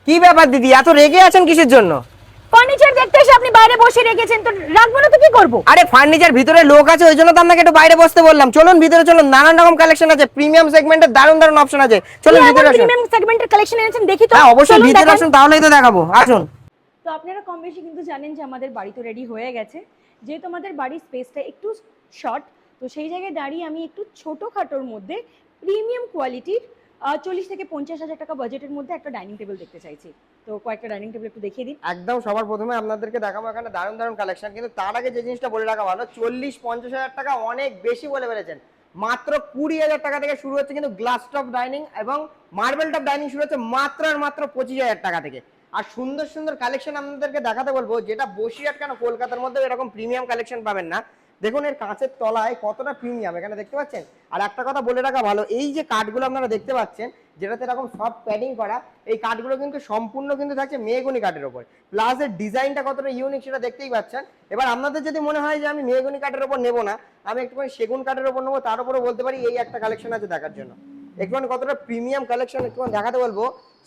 কি ব্যাপার দিদি, এত রেগে আছেন কিসের জন্য? ফার্নিচার দেখতে এসে আপনি বাইরে বসে রেখেছেন, তো রাখবো না তো কি করব? আরে ফার্নিচার ভিতরে লোক আছে, ওই জন্য তো আপনাকে একটু বাইরে বসতে বললাম। চলুন ভিতরে চলুন, নানান রকম কালেকশন আছে, প্রিমিয়াম সেগমেন্টের দারুণ দারুণ অপশন আছে। চলুন ভিতরে আসুন। প্রিমিয়াম সেগমেন্টের কালেকশন এনেছেন, দেখি তো। হ্যাঁ অবশ্যই, চলুন ভিতরে দেখান। আসুন, তাহলেই তো দেখাবো, আসুন। তো আপনারা কম বেশি কিন্তু জানেন যে আমাদের বাড়ি তো রেডি হয়ে গেছে। যেহেতু আমাদের বাড়ির স্পেসটা একটু শর্ট, তো সেই জায়গায় দাঁড়িয়ে আমি একটু ছোটোখাটোর মধ্যে প্রিমিয়াম কোয়ালিটির 40 থেকে 50 হাজার টাকা বাজেটের মধ্যে একটা ডাইনিং টেবিল দেখতে চাইছি। তো কয়েকটা ডাইনিং টেবিল একটু দেখিয়ে দিন। একদম সবার প্রথমে আপনাদেরকে দেখাবো এখানে দারুণ দারুণ কালেকশন, কিন্তু তার আগে যে জিনিসটা বলে রাখা ভালো, 40-50 হাজার টাকা অনেক বেশি বলে ফেলেছেন। মাত্র 20 হাজার টাকা থেকে শুরু হচ্ছে কিন্তু গ্লাস টপ ডাইনিং, এবং মার্বেল টপ ডাইনিং শুরু হচ্ছে মাত্র আর মাত্র 25 হাজার টাকা থেকে। আর সুন্দর সুন্দর কালেকশন আপনাদেরকে দেখাতে বলবো, যেটা বসিরহাট কেন কলকাতার মধ্যে এরকম প্রিমিয়াম কালেকশন পাবেন না। দেখুন এর কাঁচের তলায় কতটা প্রিমিয়াম এখানে দেখতে পাচ্ছেন। আর একটা কথা বলে রাখা ভালো, এই যে কাঠগুলো আপনারা দেখতে পাচ্ছেন, যেটাতে এরকম সফট প্যাডিং করা, এই কাঠগুলো কিন্তু সম্পূর্ণ কিন্তু থাকছে মেহগনি কাঠের উপর। প্লাস এর ডিজাইনটা কতটা ইউনিক সেটা দেখতেই পাচ্ছেন। এবার আপনাদের যদি মনে হয় যে আমি মেহগনি কাঠের উপর নেবো না, আমি একটুখানি সেগুন কাঠের উপর নেবো, তার উপরে বলতে পারি এই একটা কালেকশন আছে দেখার জন্য। একটুখানি কতটা প্রিমিয়াম কালেকশন একটুখানি দেখাতে বলবো।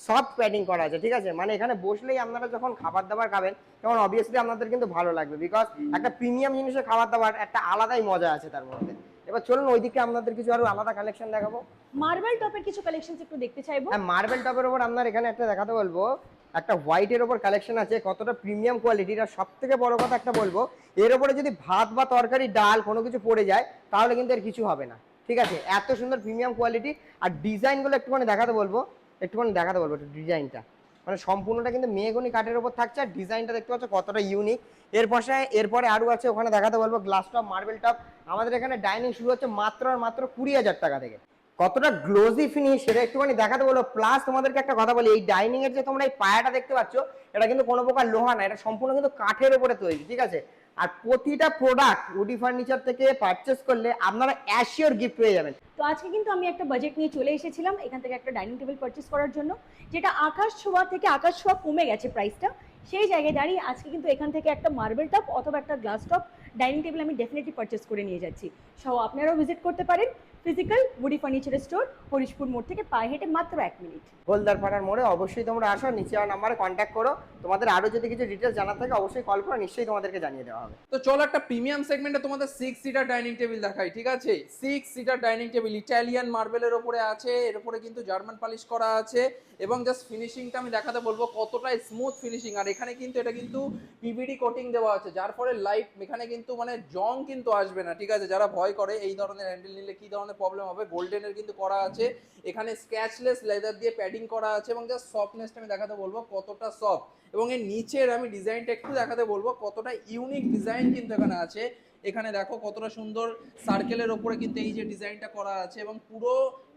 সফট প্যাডিং করা আছে, ঠিক আছে, মানে এখানে বসলেই আপনারা যখন খাবার দাবার খাবেন তখন অবভিয়াসলি আপনাদের কিন্তু ভালো লাগবে, বিকজ একটা প্রিমিয়াম জিনিসের খাবার দাবার একটা আলাদাই মজা আছে তার মধ্যে। এবার চলুন ওইদিকে আপনাদের কিছু আরো আলাদা কালেকশন দেখাবো। মার্বেল টপের কিছু কালেকশনস একটু দেখতে চাইবো। হ্যাঁ, মার্বেল টপের উপর আপনার এখানে একটা দেখাতে বলবো, একটা হোয়াইটের উপর কালেকশন আছে, কতটা প্রিমিয়াম কোয়ালিটির। আর সব থেকে বড় কথা একটা বলবো, এর উপরে যদি ভাত বা তরকারি ডাল কোনো কিছু পড়ে যায় তাহলে কিন্তু এর কিছু হবে না, ঠিক আছে, এত সুন্দর প্রিমিয়াম কোয়ালিটি। আর ডিজাইনগুলো একটুখানি দেখাতে বলবো, একটু ডিজাইনটা মানে সম্পূর্ণটা কিন্তু মেহগনি কাঠের উপর থাকছে। আর ডিজাইনটা দেখতে পাচ্ছ কতটা ইউনিক। এরপরে আরো আছে, ওখানে দেখাতে বলবো গ্লাস টপ, মার্বেল টপ। আমাদের এখানে ডাইনিং শুরু হচ্ছে মাত্র আর মাত্র 20 হাজার টাকা থেকে। কতটা গ্লোজি ফিনিশ সেটা একটুখানি দেখাতে বলো। প্লাস তোমাদেরকে একটা কথা বলি, এই ডাইনিং এর যে তোমরা এই পায়াটা দেখতে পাচ্ছ, এটা কিন্তু কোনো প্রকার লোহা না, এটা সম্পূর্ণ কিন্তু কাঠের উপরে তৈরি, ঠিক আছে। আর প্রতিটা প্রোডাক্ট উডি ফার্নিচার থেকে পারচেস করলে আপনারা অ্যাসিওর গিফট পেয়ে যাবেন। তো আজকে কিন্তু আমি একটা বাজেট নিয়ে চলে এসেছিলাম এখান থেকে একটা ডাইনিং টেবিল পারচেস করার জন্য, যেটা আকাশ ছোঁয়া থেকে আকাশ ছোঁয়া কমে গেছে প্রাইসটা। সেই জায়গায় দাঁড়িয়ে আজকে কিন্তু এখান থেকে একটা মার্বেল টপ অথবা একটা গ্লাস টপ ডাইনিং টেবিল আমি ডেফিনেটলি পারচেস করে নিয়ে যাচ্ছি। সো আপনারাও ভিজিট করতে পারেন physical woody furniture store, Harishpur মোড় থেকে পায়ে হেঁটে মাত্র 1 মিনিট। গোলদারপাড়ার মোড়ে অবশ্যই তোমরা আসো, নিচে আমার নাম্বারে কন্ট্যাক্ট করো। তোমাদের আরো যদি কিছু ডিটেলস জানার থাকে অবশ্যই কল করো, নিশ্চয়ই তোমাদেরকে জানিয়ে দেওয়া হবে। তো চলো একটা প্রিমিয়াম সেগমেন্টে তোমাদের 6 সিটার ডাইনিং টেবিল দেখাই, ঠিক আছে। 6 সিটার ডাইনিং টেবিল ইটালিয়ান মার্বেলের ওপরে আছে, এর উপরে কিন্তু জার্মান পলিশ করা আছে, এবং জাস্ট ফিনিশিংটা আমি দেখাতে বলবো কতটা স্মুথ ফিনিশিং। আর এখানে কিন্তু এটা কিন্তু পিভিডি কোটিং দেওয়া আছে, যার ফলে লাইট এখানে কিন্তু মানে জং কিন্তু আসবে না, ঠিক আছে। যারা ভয় করে এই ধরনের হ্যান্ডেল নিলে কি ধরনের প্রবলেম হবে, গোল্ডেনের কিন্তু করা আছে, এখানে স্ক্র্যাচলেস লেদার দিয়ে প্যাডিং করা আছে, এবং জাস্ট সফটনেসটা আমি দেখাতে বলবো কতটা সফট। এবং এর নিচের আমি ডিজাইনটা একটু দেখাতে বলবো কতটা ইউনিক ডিজাইন কিন্তু এখানে আছে। এখানে দেখো কতটা সুন্দর সার্কেলের ওপরে কিন্তু এই যে ডিজাইনটা করা আছে, এবং পুরো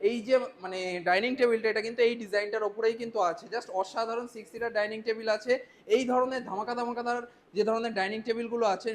এই যে মানে ডাইনিং টেবিলটা এটা কিন্তু এই ডিজাইনটার ওপরেই কিন্তু আছে। জাস্ট অসাধারণ 6 সিটার ডাইনিং টেবিল আছে। এই ধরনের ধামাকাদার যে ধরনের ডাইনিং টেবিলগুলো আছে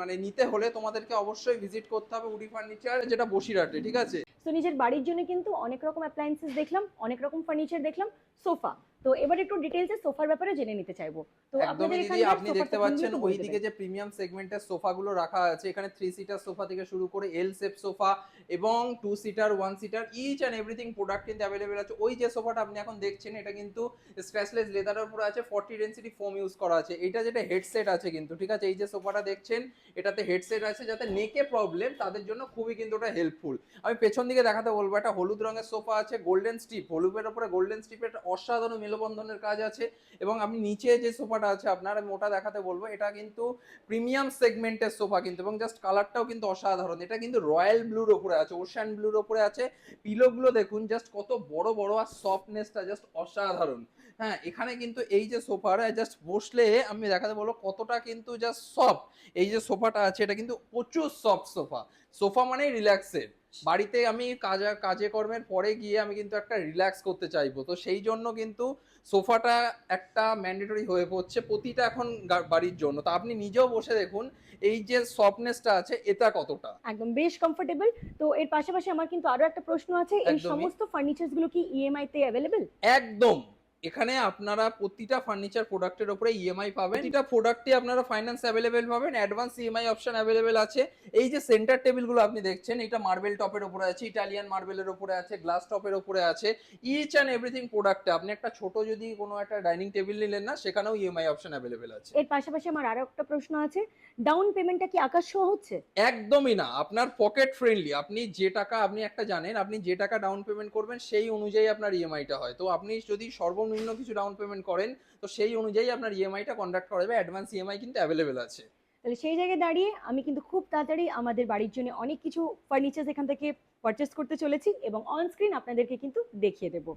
মানে নিতে হলে তোমাদেরকে অবশ্যই ভিজিট করতে হবে উডি ফার্নিচার, যেটা বসিরহাটে, ঠিক আছে। তো নিজের বাড়ির জন্য কিন্তু অনেক রকম অ্যাপ্লায়েন্সেস দেখলাম, অনেক রকম ফার্নিচার দেখলাম, সোফা। তো এবার একটু ডিটেইলসে সোফার ব্যাপারে জেনে নিতে চাইবো। তো একদমই দিদি, এখানকার আপনি সোফার দেখতে সম্বন্ধে পাচ্ছেন একটু বলতে ওইদিকে পারেন। যে প্রিমিয়াম সেগমেন্টের সোফাগুলো রাখা আছে, এখানে 3 সিটার সোফা থেকে শুরু করে এল শেপ সোফা এবং 2 seater 1 seater each and everything product কিন্তু অ্যাভেলেবেল আছে। ওই যে সোফাটা আপনি এখন দেখছেন এটা কিন্তু স্ক্র্যাচলেস লেদারের উপরে আছে, 40 ডেন্সিটি ফোম ইউজ করা আছে। এটা যেটা হেডসেট আছে কিন্তু, ঠিক আছে। এই যে সোফাটা দেখছেন এটাতে হেডসেট আছে, যাতে নেকে প্রবলেম তাদের জন্য খুবই কিন্তু ওটা হেল্পফুল। আমি পেছন দিকে দেখাতে বলবো, একটা হলুদ রঙের সোফা আছে, গোল্ডেন স্ট্রিপ, হলুদের উপরে গোল্ডেন স্ট্রিপের অসাধারণ মেলবন্ধনের কাজ আছে। এবং আমি নিচে যে সোফাটা আছে আপনার, আমি ওটা দেখাতে বলবো, এটা কিন্তু প্রিমিয়াম সেগমেন্টের সোফা কিন্তু, এবং জাস্ট কালারটাও কিন্তু অসাধারণ। এটা কিন্তু রয়্যাল ব্লুর ওপরে আছে, ওশান ব্লুর ওপরে আছে। পিলোগুলো দেখুন জাস্ট কত বড় বড়, আর সফটনেসটা জাস্ট অসাধারণ। হ্যাঁ, এখানে কিন্তু এই যে সোফার জাস্ট বসলে আমি দেখাতে বলবো কতটা কিন্তু জাস্ট সফট। এই যে সোফাটা আছে এটা কিন্তু প্রচুর সফট সোফা। সোফা মানে রিল্যাক্সের। বাড়িতে আমি কাজে কর্মের পরে গিয়ে আমি কিন্তু একটা রিল্যাক্স করতে চাইবো, তো সেই জন্য কিন্তু সোফাটা একটা ম্যান্ডেটরি হয়ে পড়ছে প্রতিটা এখন বাড়ির জন্য। তো আপনি নিজেও বসে দেখুন এই যে সফটনেসটা আছে এটা কতটা। একদম বেশ কমফোর্টেবল। তো এর পাশাপাশি আমার কিন্তু আরো একটা প্রশ্ন আছে, এই একদমই সমস্ত ফার্নিচারস গুলো কি ইএমআই তে অ্যাভেলেবেল? একদম এখানে আপনারা প্রতিটা ফার্নিচার প্রোডাক্টের উপরে ইএমআই পাবেন, প্রতিটা প্রোডাক্টে আপনারা ফাইন্যান্স অ্যাভেলেবেল পাবেন, অ্যাডভান্স ইএমআই অপশন অ্যাভেলেবেল আছে। এই যে সেন্টার টেবিলগুলো আপনি দেখছেন, এটা মার্বেল টপের উপরে আছে, ইটালিয়ান মার্বেলের উপরে আছে, গ্লাস টপের উপরে আছে। ইচ অ্যান্ড এভরিথিং প্রোডাক্টে আপনি একটা ছোট যদি কোনো একটা ডাইনিং টেবিল নিলেন না, সেখানেও ইএমআই অপশন অ্যাভেলেবেল আছে। এর পাশাপাশি আমার আরো একটা প্রশ্ন আছে, ডাউন পেমেন্টটা কি আকাশ ছোঁয়া হচ্ছে? একদমই না, আপনার পকেট ফ্রেন্ডলি। আপনি যে টাকা, আপনি একটা জানেন, আপনি যে টাকা ডাউন পেমেন্ট করবেন সেই অনুযায়ী আপনার ইএমআইটা হয়। তো আপনি যদি সর্বনিম্ন কিছু ডাউন পেমেন্ট করেন, তো সেই অনুযায়ী আপনার ইএমআইটা কন্ডাক্ট করা যাবে। অ্যাডভান্স ইএমআই কিন্তু অ্যাভেলেবেল আছে। তাহলে সেই জায়গায় দাঁড়িয়ে আমি কিন্তু খুব তাড়াতাড়ি আমাদের বাড়ির জন্য অনেক কিছু ফার্নিচার এখান থেকে পারচেস করতে চলেছি এবং অন স্ক্রিন আপনাদেরকে কিন্তু দেখিয়ে দেবো।